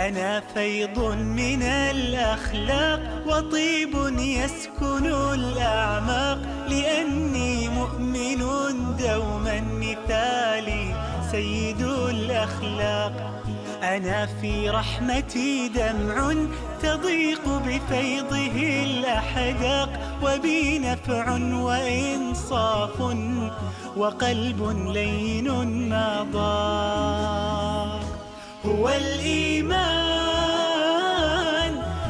أنا فيض من الأخلاق وطيب يسكن الأعماق، لأني مؤمن دوما مثالي سيد الأخلاق. أنا في رحمتي دمع تضيق بفيضه الأحداق، وبي نفع وإنصاف وقلب لين ما ضاق. هو الإيمان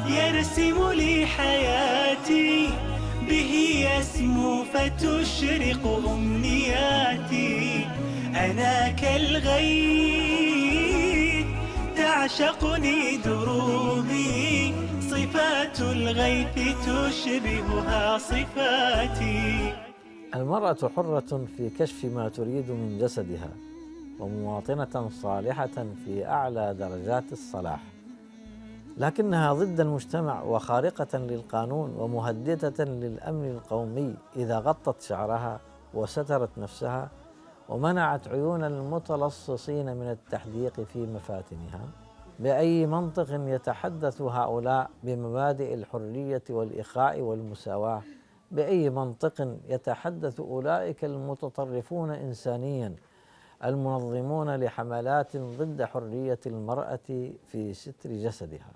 يرسم لي حياتي، به يسمو فتشرق أمنياتي. أنا كالغيث تعشقني دروبي، صفات الغيث تشبهها صفاتي. المرأة حرة في كشف ما تريد من جسدها، ومواطنة صالحة في أعلى درجات الصلاح، لكنها ضد المجتمع وخارقة للقانون ومهددة للأمن القومي إذا غطت شعرها وسترت نفسها ومنعت عيون المتلصصين من التحديق في مفاتنها. بأي منطق يتحدث هؤلاء بمبادئ الحرية والإخاء والمساواة؟ بأي منطق يتحدث أولئك المتطرفون إنسانياً المنظمون لحملات ضد حرية المرأة في ستر جسدها؟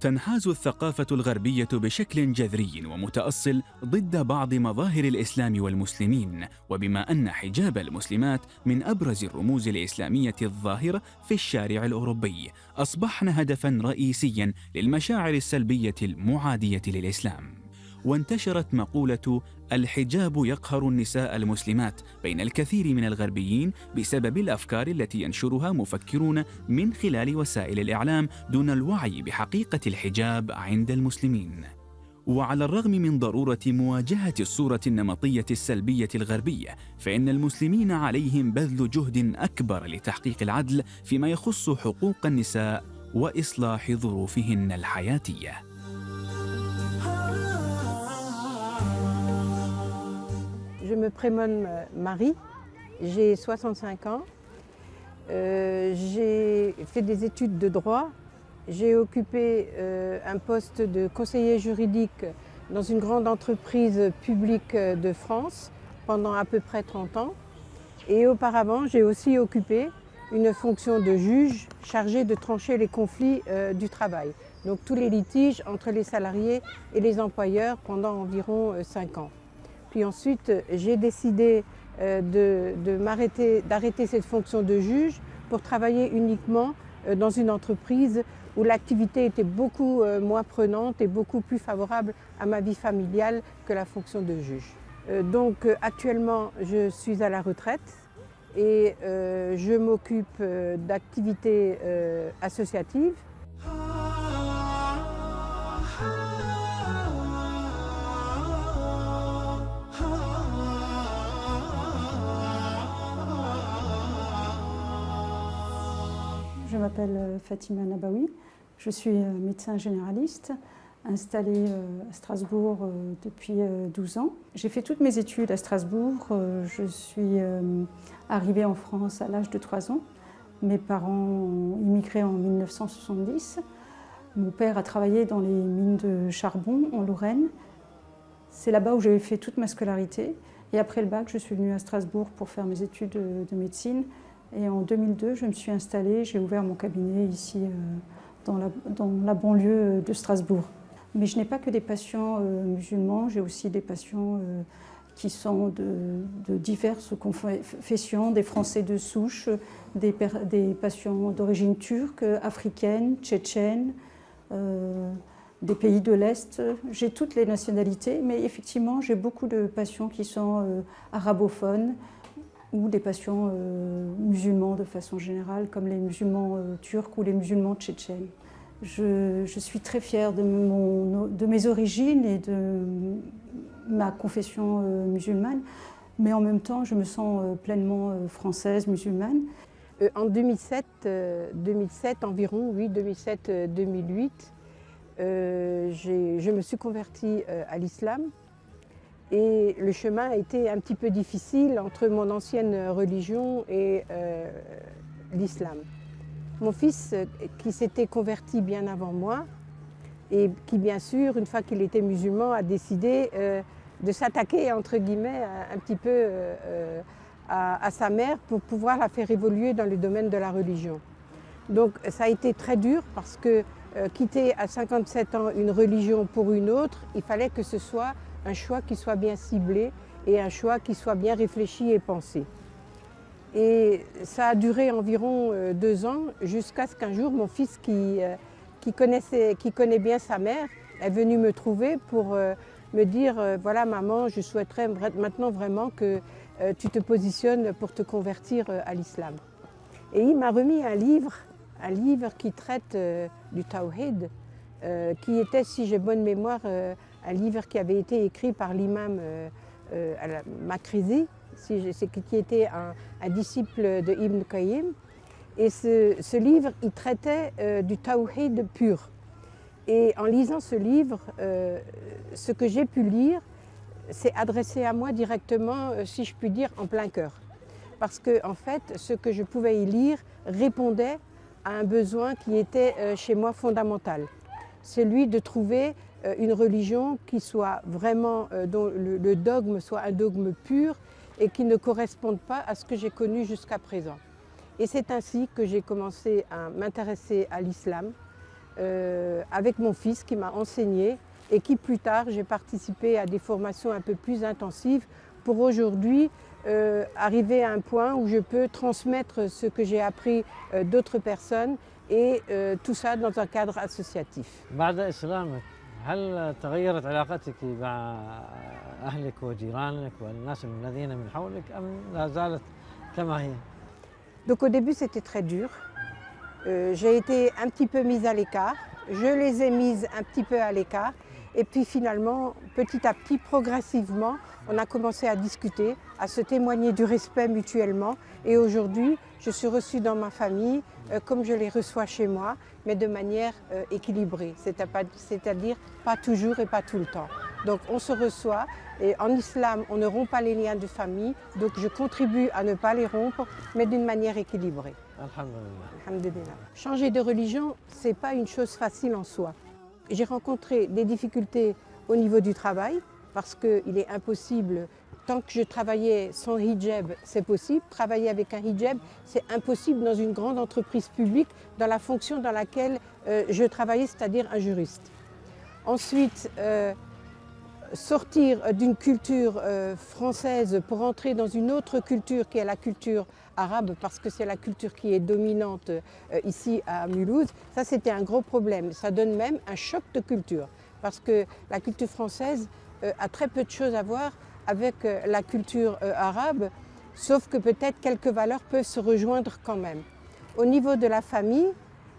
تنحاز الثقافة الغربية بشكل جذري ومتأصل ضد بعض مظاهر الإسلام والمسلمين، وبما أن حجاب المسلمات من أبرز الرموز الإسلامية الظاهرة في الشارع الأوروبي، أصبحن هدفاً رئيسياً للمشاعر السلبية المعادية للإسلام. وانتشرت مقولة الحجاب يقهر النساء المسلمات بين الكثير من الغربيين بسبب الأفكار التي ينشرها مفكرون من خلال وسائل الإعلام دون الوعي بحقيقة الحجاب عند المسلمين. وعلى الرغم من ضرورة مواجهة الصورة النمطية السلبية الغربية، فإن المسلمين عليهم بذل جهد أكبر لتحقيق العدل فيما يخص حقوق النساء وإصلاح ظروفهن الحياتية. Je me prénomme Marie, j'ai 65 ans, j'ai fait des études de droit, j'ai occupé un poste de conseiller juridique dans une grande entreprise publique de France pendant à peu près 30 ans, et auparavant j'ai aussi occupé une fonction de juge chargée de trancher les conflits du travail, donc tous les litiges entre les salariés et les employeurs pendant environ 5 ans. Puis ensuite, j'ai décidé d'arrêter cette fonction de juge pour travailler uniquement dans une entreprise où l'activité était beaucoup moins prenante et beaucoup plus favorable à ma vie familiale que la fonction de juge. Donc actuellement, je suis à la retraite et je m'occupe d'activités associatives. Je m'appelle Fatima Nabawi, je suis médecin généraliste, installée à Strasbourg depuis 12 ans. J'ai fait toutes mes études à Strasbourg, je suis arrivée en France à l'âge de 3 ans. Mes parents ont immigré en 1970. Mon père a travaillé dans les mines de charbon en Lorraine. C'est là-bas où j'ai fait toute ma scolarité. Et après le bac, je suis venue à Strasbourg pour faire mes études de médecine. Et en 2002, je me suis installée, j'ai ouvert mon cabinet ici dans la banlieue de Strasbourg. Mais je n'ai pas que des patients musulmans, j'ai aussi des patients qui sont de diverses confessions, des Français de souche, des patients d'origine turque, africaine, tchétchène, des pays de l'Est. J'ai toutes les nationalités, mais effectivement, j'ai beaucoup de patients qui sont arabophones, ou des patients musulmans de façon générale, comme les musulmans turcs ou les musulmans tchétchènes. Je suis très fière de mes origines et de ma confession musulmane, mais en même temps, je me sens pleinement française, musulmane. En 2007 environ, oui, 2007-2008, je me suis convertie à l'islam et le chemin a été un petit peu difficile entre mon ancienne religion et l'islam. Mon fils, qui s'était converti bien avant moi et qui, bien sûr, une fois qu'il était musulman, a décidé de s'attaquer, entre guillemets, un petit peu à sa mère pour pouvoir la faire évoluer dans le domaine de la religion. Donc ça a été très dur parce que quitter à 57 ans une religion pour une autre, il fallait que ce soit un choix qui soit bien ciblé et un choix qui soit bien réfléchi et pensé. Et ça a duré environ 2 ans jusqu'à ce qu'un jour mon fils qui connaît bien sa mère est venu me trouver pour me dire voilà maman, je souhaiterais maintenant vraiment que tu te positionnes pour te convertir à l'islam. Et il m'a remis un livre qui traite du Tawhid, qui était, si j'ai bonne mémoire, un livre qui avait été écrit par l'imam Makrizi, qui était un disciple de Ibn Qayyim. Et ce livre, il traitait du Tawhid pur. Et en lisant ce livre, ce que j'ai pu lire, c'est adressé à moi directement, si je puis dire, en plein cœur. Parce que, en fait, ce que je pouvais y lire répondait à un besoin qui était chez moi fondamental. Celui de trouver une religion qui soit vraiment, dont le dogme soit un dogme pur et qui ne corresponde pas à ce que j'ai connu jusqu'à présent. Et c'est ainsi que j'ai commencé à m'intéresser à l'islam avec mon fils qui m'a enseigné et qui plus tard j'ai participé à des formations un peu plus intensives pour aujourd'hui arriver à un point où je peux transmettre ce que j'ai appris d'autres personnes et tout ça dans un cadre associatif. بعد إسلامك هل تغيرت علاقتك مع أهلك وجيرانك والناس الذين من حولك أم لا زالت كما هي؟ Donc au début c'était très dur. J'ai été un petit peu mise à l'écart. Je les ai mises un petit peu à l'écart. Et puis finalement, petit à petit, progressivement, on a commencé à discuter, à se témoigner du respect mutuellement. Et aujourd'hui, je suis reçue dans ma famille comme je les reçois chez moi, mais de manière équilibrée, c'est-à-dire pas toujours et pas tout le temps. Donc on se reçoit et en islam, on ne rompt pas les liens de famille, donc je contribue à ne pas les rompre, mais d'une manière équilibrée. Alhamdulillah. Alhamdulillah. Changer de religion, ce n'est pas une chose facile en soi. J'ai rencontré des difficultés au niveau du travail parce qu'il est impossible, tant que je travaillais sans hijab, c'est possible. Travailler avec un hijab, c'est impossible dans une grande entreprise publique dans la fonction dans laquelle je travaillais, c'est-à-dire un juriste. Ensuite, sortir d'une culture française pour entrer dans une autre culture qui est la culture arabe, parce que c'est la culture qui est dominante ici à Mulhouse, ça c'était un gros problème. Ça donne même un choc de culture, parce que la culture française a très peu de choses à voir avec la culture arabe, sauf que peut-être quelques valeurs peuvent se rejoindre quand même. Au niveau de la famille,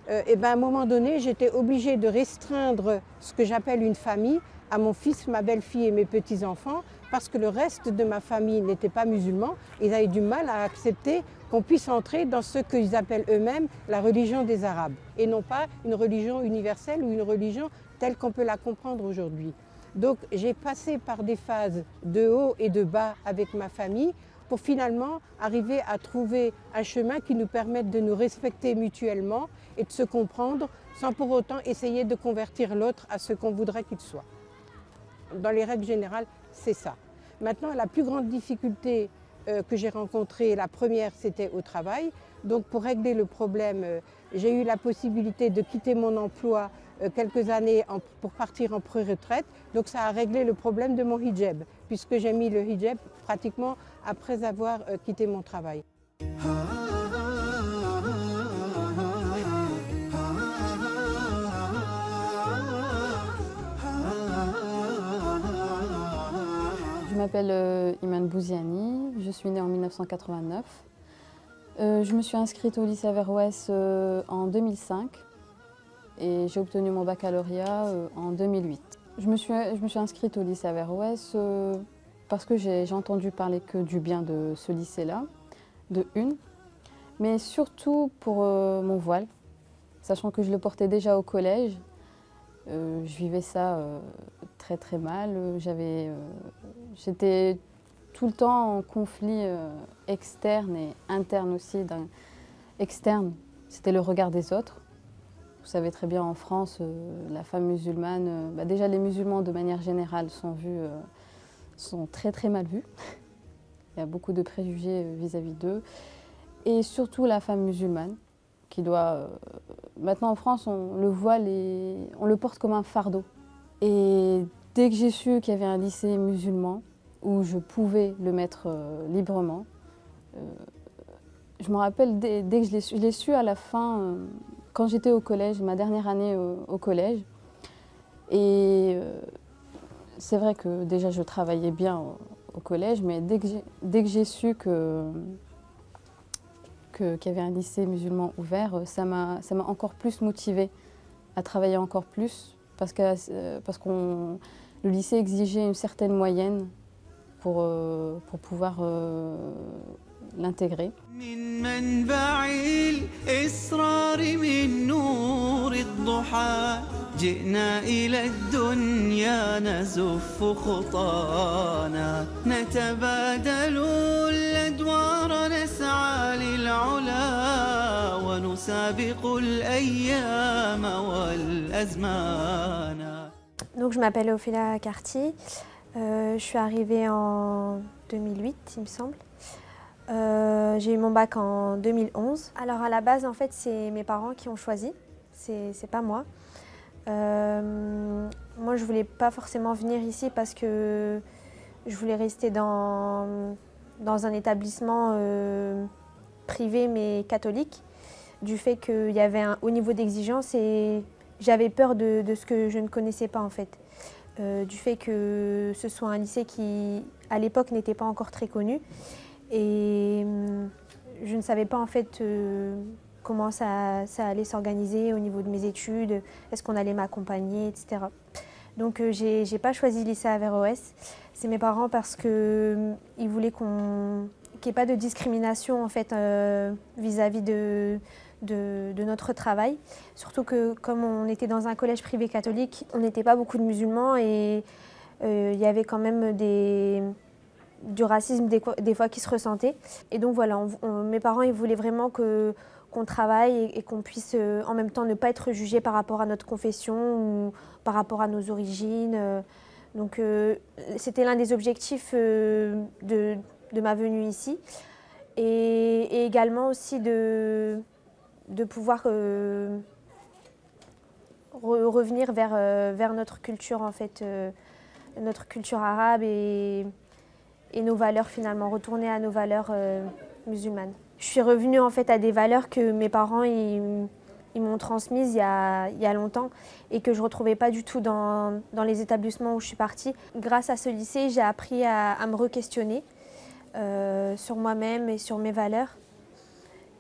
à un moment donné, j'étais obligée de restreindre ce que j'appelle une famille à mon fils, ma belle-fille et mes petits-enfants, parce que le reste de ma famille n'était pas musulman. Ils avaient du mal à accepter qu'on puisse entrer dans ce qu'ils appellent eux-mêmes la religion des Arabes, et non pas une religion universelle ou une religion telle qu'on peut la comprendre aujourd'hui. Donc j'ai passé par des phases de haut et de bas avec ma famille pour finalement arriver à trouver un chemin qui nous permette de nous respecter mutuellement et de se comprendre sans pour autant essayer de convertir l'autre à ce qu'on voudrait qu'il soit. Dans les règles générales, c'est ça. Maintenant, la plus grande difficulté que j'ai rencontrée, la première, c'était au travail. Donc pour régler le problème, j'ai eu la possibilité de quitter mon emploi quelques années pour partir en pré-retraite. Donc ça a réglé le problème de mon hijab, puisque j'ai mis le hijab pratiquement après avoir quitté mon travail. Je m'appelle Iman Bouziani, je suis née en 1989. Je me suis inscrite au lycée Averroès en 2005 et j'ai obtenu mon baccalauréat en 2008. Je me suis inscrite au lycée Averroès parce que j'ai entendu parler que du bien de ce lycée-là, de une, mais surtout pour mon voile, sachant que je le portais déjà au collège. Je vivais ça très très mal. J'étais tout le temps en conflit externe et interne aussi. Externe, c'était le regard des autres. Vous savez très bien, en France, la femme musulmane, déjà les musulmans de manière générale sont très très mal vus. Il y a beaucoup de préjugés vis-à-vis d'eux. Et surtout la femme musulmane, qui doit... maintenant en France, on le voile et on le porte comme un fardeau. Et dès que j'ai su qu'il y avait un lycée musulman, où je pouvais le mettre librement, je me rappelle, dès que je l'ai su à la fin, quand j'étais au collège, ma dernière année au collège. Et c'est vrai que déjà je travaillais bien au collège, mais dès que j'ai su qu'il y avait un lycée musulman ouvert, ça m'a encore plus motivée à travailler encore plus, parce que le lycée exigeait une certaine moyenne pour pouvoir l'intégrer. من منبع الإسرار من نور الضحى جئنا إلى الدنيا نزف خطانا نتبادل الأدوار نسعى للعلا ونسابق الأيام والأزمان. Donc je m'appelle Ophélia Carty, je suis arrivée en 2008 il me semble. J'ai eu mon bac en 2011. Alors à la base, en fait, c'est mes parents qui ont choisi, c'est pas moi. Moi, je voulais pas forcément venir ici parce que je voulais rester dans un établissement privé mais catholique, du fait qu'il y avait un haut niveau d'exigence et j'avais peur de ce que je ne connaissais pas en fait. Du fait que ce soit un lycée qui, à l'époque, n'était pas encore très connu. Et je ne savais pas en fait comment ça allait s'organiser au niveau de mes études, est-ce qu'on allait m'accompagner, etc. Donc j'ai pas choisi le lycée Averroès. C'est mes parents parce qu'ils voulaient qu'il n'y ait pas de discrimination en fait vis-à-vis de notre travail. Surtout que comme on était dans un collège privé catholique, on n'était pas beaucoup de musulmans et il y avait quand même du racisme des fois qui se ressentait. Et donc voilà, mes parents ils voulaient vraiment qu'on travaille et qu'on puisse en même temps ne pas être jugé par rapport à notre confession ou par rapport à nos origines. Donc c'était l'un des objectifs de ma venue ici. Et également aussi de pouvoir revenir vers notre culture en fait, notre culture arabe et nos valeurs finalement, retourner à nos valeurs musulmanes. Je suis revenue en fait à des valeurs que mes parents ils m'ont transmises il y a longtemps et que je ne retrouvais pas du tout dans les établissements où je suis partie. Grâce à ce lycée, j'ai appris à me re-questionner sur moi-même et sur mes valeurs.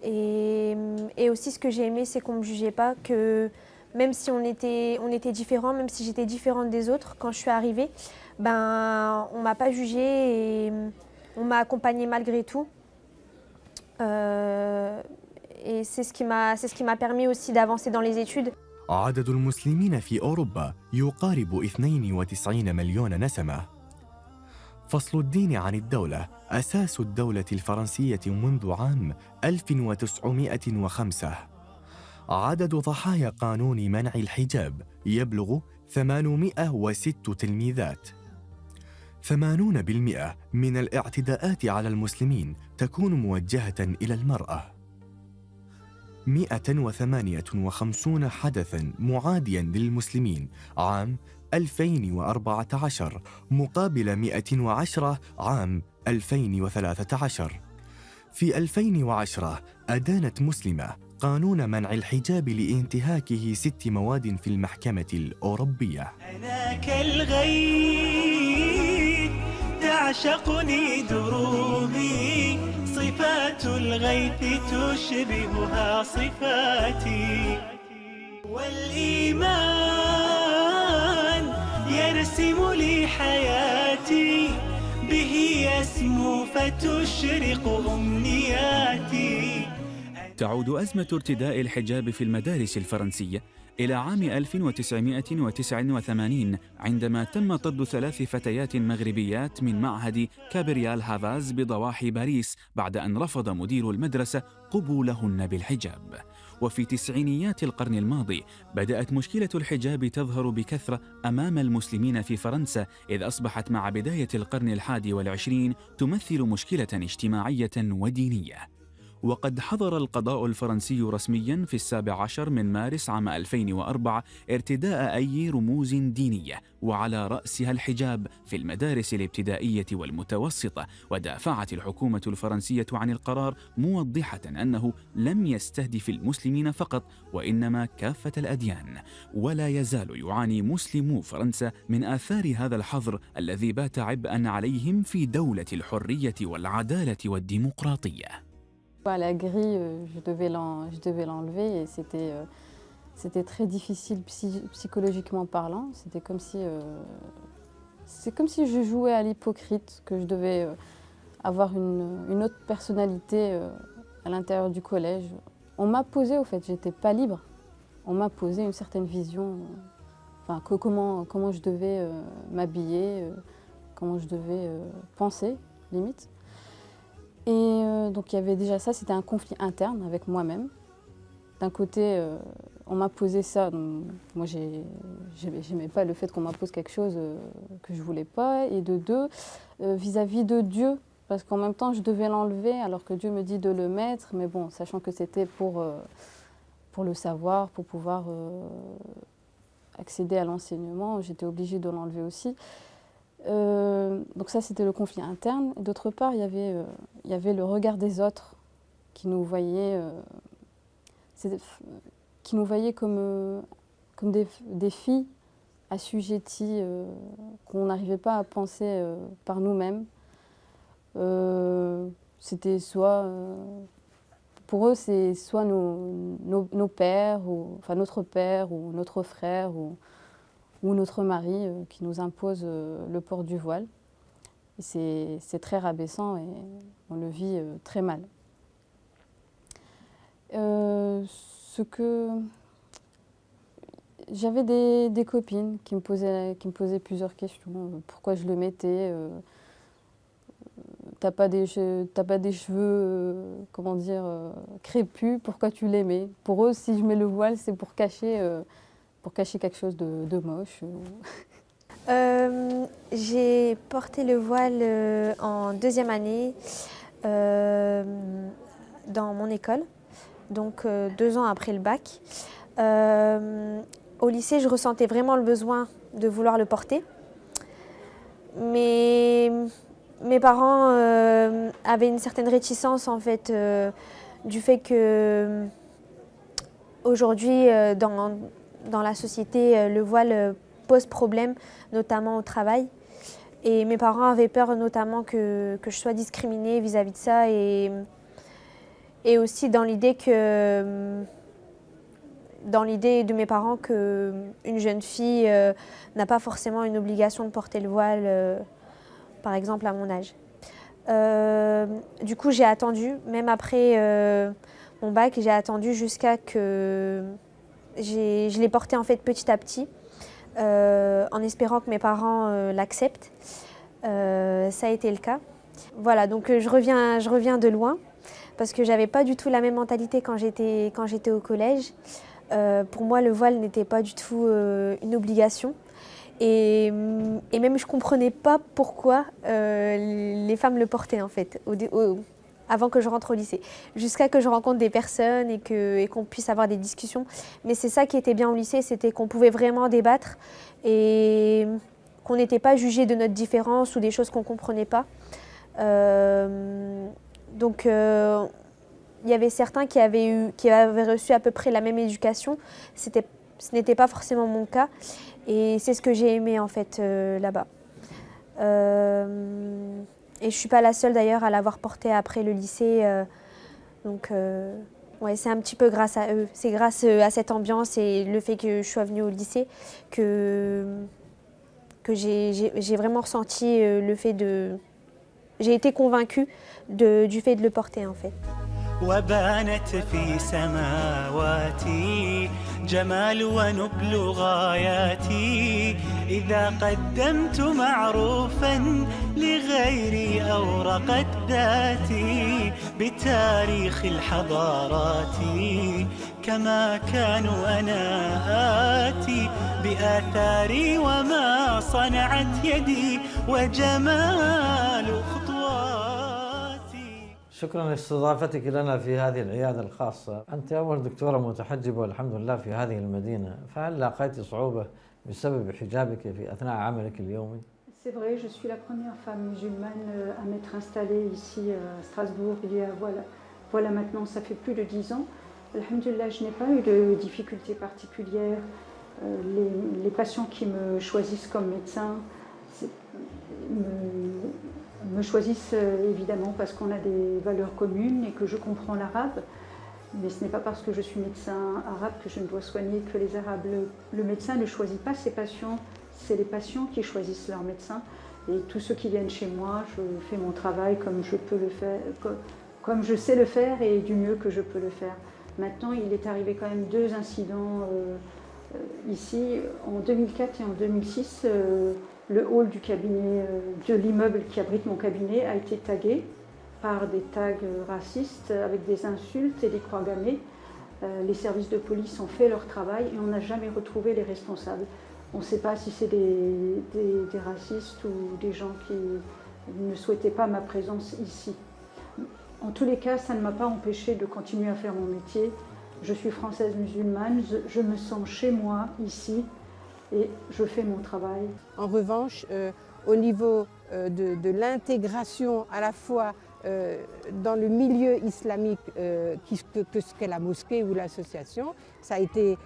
Et aussi ce que j'ai aimé, c'est qu'on ne me jugeait pas, que même si on était différents, même si j'étais différente des autres, quand je suis arrivée, on ne m'a pas jugée et on m'a accompagnée malgré tout. Et c'est ce qui m'a permis aussi d'avancer dans les études. عدد المسلمين في أوروبا يقارب 92 مليون نسمة. فصل الدين عن الدولة أساس الدولة الفرنسية منذ عام 1905. عدد ضحايا قانون منع الحجاب يبلغ 806 تلميذات. 80% من الاعتداءات على المسلمين تكون موجهة إلى المرأة. 158 حدثاً معادياً للمسلمين عام 2014 مقابل 110 عام 2013. في 2010 أدانت مسلمة قانون منع الحجاب لانتهاكه 6 مواد في المحكمة الأوروبية. أنا كالغيث تعشقني دروبي صفات الغيث تشبهها صفاتي والإيمان يرسم لي حياتي به يسمو فتشرق أمنياتي. تعود أزمة ارتداء الحجاب في المدارس الفرنسية إلى عام 1989 عندما تم طرد 3 فتيات مغربيات من معهد كابريال هافاز بضواحي باريس بعد أن رفض مدير المدرسة قبولهن بالحجاب. وفي تسعينيات القرن الماضي بدأت مشكلة الحجاب تظهر بكثرة أمام المسلمين في فرنسا، إذ أصبحت مع بداية القرن ال21 تمثل مشكلة اجتماعية ودينية. وقد حظر القضاء الفرنسي رسمياً في 17 من مارس عام 2004 ارتداء أي رموز دينية وعلى رأسها الحجاب في المدارس الابتدائية والمتوسطة، ودافعت الحكومة الفرنسية عن القرار موضحة أنه لم يستهدف المسلمين فقط وإنما كافة الأديان. ولا يزال يعاني مسلمو فرنسا من آثار هذا الحظر الذي بات عبئاً عليهم في دولة الحرية والعدالة والديمقراطية. La grille, je devais l'enlever et c'était très difficile psychologiquement parlant. C'était comme si je jouais à l'hypocrite, que je devais avoir une autre personnalité à l'intérieur du collège. On m'a posé, au fait, j'étais pas libre. On m'a posé une certaine vision, enfin, comment je devais m'habiller, comment je devais penser, limite. Et donc il y avait déjà ça, c'était un conflit interne avec moi-même. D'un côté, on m'a posé ça, donc moi j'aimais pas le fait qu'on m'impose quelque chose que je voulais pas. Et de deux, vis-à-vis de Dieu, parce qu'en même temps je devais l'enlever alors que Dieu me dit de le mettre, mais bon, sachant que c'était pour le savoir, pour pouvoir accéder à l'enseignement, j'étais obligée de l'enlever aussi. Donc ça c'était le conflit interne. Et d'autre part, il y avait le regard des autres qui nous voyaient, comme des filles assujetties qu'on n'arrivait pas à penser par nous-mêmes. C'était soit, pour eux c'est soit nos pères, enfin notre père ou notre frère ou notre mari qui nous impose le port du voile. Et c'est très rabaissant et on le vit très mal. J'avais des copines qui me posaient plusieurs questions. Pourquoi je le mettais, t'as pas des cheveux, comment dire, crépus, pourquoi tu les mets? Pour eux, si je mets le voile, c'est pour cacher quelque chose de moche. J'ai porté le voile en 2e année dans mon école, donc 2 ans après le bac. Au lycée, je ressentais vraiment le besoin de vouloir le porter. Mais mes parents avaient une certaine réticence en fait du fait que aujourd'hui dans la société, le voile pose problème, notamment au travail. Et mes parents avaient peur notamment que je sois discriminée vis-à-vis de ça et aussi dans l'idée de mes parents qu'une jeune fille n'a pas forcément une obligation de porter le voile, par exemple à mon âge. Du coup, j'ai attendu, même après mon bac, j'ai attendu jusqu'à que je l'ai porté en fait petit à petit, en espérant que mes parents l'acceptent. Ça a été le cas. Voilà, donc je reviens de loin, parce que j'avais pas du tout la même mentalité quand j'étais au collège. Pour moi, le voile n'était pas du tout une obligation. Et même je comprenais pas pourquoi les femmes le portaient en fait, avant que je rentre au lycée, jusqu'à que je rencontre des personnes et qu'on puisse avoir des discussions. Mais c'est ça qui était bien au lycée, c'était qu'on pouvait vraiment débattre et qu'on n'était pas jugé de notre différence ou des choses qu'on ne comprenait pas. Donc il y avait certains qui avaient reçu à peu près la même éducation. Ce n'était pas forcément mon cas et c'est ce que j'ai aimé en fait là-bas. Et je ne suis pas la seule d'ailleurs à l'avoir porté après le lycée. Donc ouais, c'est un petit peu grâce à eux. C'est grâce à cette ambiance et le fait que je sois venue au lycée que j'ai vraiment ressenti le fait de... J'ai été convaincue du fait de le porter en fait. وبانت في سماواتي جمال ونبل غاياتي. إذا قدمت معروفا لغيري أورقت ذاتي بتاريخ الحضارات كما كانوا أنا آتي بآثاري وما صنعت يدي وجمال خطواتي. شكرا لاستضافتك لنا في هذه العيادة الخاصة. أنت أول دكتورة متحجبة والحمد لله في هذه المدينة، فهل لاقيت صعوبة بسبب حجابك في أثناء عملك اليومي؟ C'est vrai, je suis la première femme musulmane à m'être installée ici à Strasbourg il y a voilà maintenant ça fait plus de 10 ans. Alhamdulillah, je n'ai pas eu de difficultés particulières. Les patients qui me choisissent comme médecin me choisissent évidemment parce qu'on a des valeurs communes et que je comprends l'arabe. Mais ce n'est pas parce que je suis médecin arabe que je ne dois soigner que les Arabes. Le médecin ne choisit pas ses patients, c'est les patients qui choisissent leur médecin. Et tous ceux qui viennent chez moi, je fais mon travail comme je peux le faire, comme je sais le faire et du mieux que je peux le faire. Maintenant, il est arrivé quand même 2 incidents ici. En 2004 et en 2006, le hall du cabinet, de l'immeuble qui abrite mon cabinet a été tagué par des tags racistes avec des insultes et des croix gammées. Les services de police ont fait leur travail et on n'a jamais retrouvé les responsables. On ne sait pas si c'est des racistes ou des gens qui ne souhaitaient pas ma présence ici. En tous les cas, ça ne m'a pas empêché de continuer à faire mon métier. Je suis française musulmane, je me sens chez moi ici et je fais mon travail. En revanche, au niveau de l'intégration à la fois dans le milieu islamique que ce qu'est la mosquée ou l'association, ça a été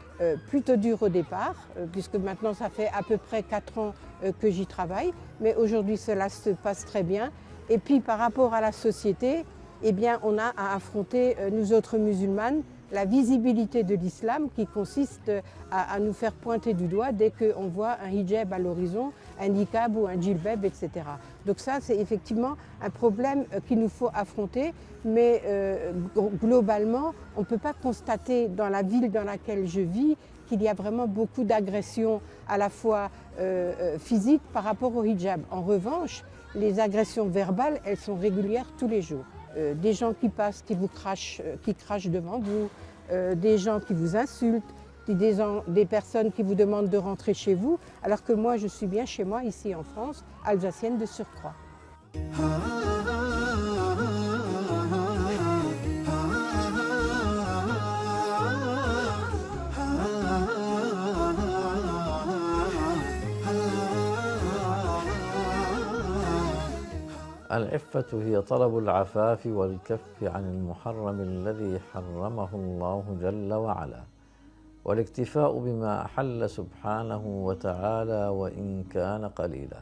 plutôt dur au départ, puisque maintenant ça fait à peu près 4 ans que j'y travaille, mais aujourd'hui cela se passe très bien. Et puis par rapport à la société, eh bien, on a à affronter, nous autres musulmanes, la visibilité de l'islam qui consiste à nous faire pointer du doigt dès qu'on voit un hijab à l'horizon, un niqab ou un djilbab, etc. Donc ça, c'est effectivement un problème qu'il nous faut affronter, mais globalement, on ne peut pas constater dans la ville dans laquelle je vis qu'il y a vraiment beaucoup d'agressions à la fois physiques par rapport au hijab. En revanche, les agressions verbales, elles sont régulières tous les jours. Des gens qui passent, qui crachent devant vous, des gens qui vous insultent, des personnes qui vous demandent de rentrer chez vous, alors que moi je suis bien chez moi ici en France, alsacienne de surcroît. العفة هي طلب العفاف والكف عن المحرم الذي حرمه الله جل وعلا، والاكتفاء بما أحل سبحانه وتعالى وإن كان قليلا.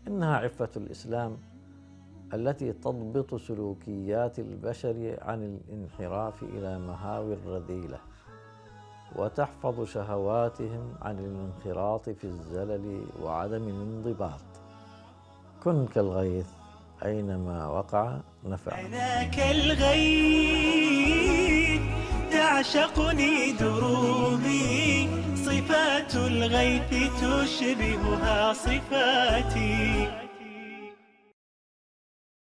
إنها عفة الإسلام التي تضبط سلوكيات البشر عن الانحراف إلى مهاوي الرذيلة، وتحفظ شهواتهم عن الانخراط في الزلل وعدم الانضباط. كن كالغيث أينما وقع نفع. أنا كالغيث تعشقني دروبي، صفات الغيث تشبهها صفاتي.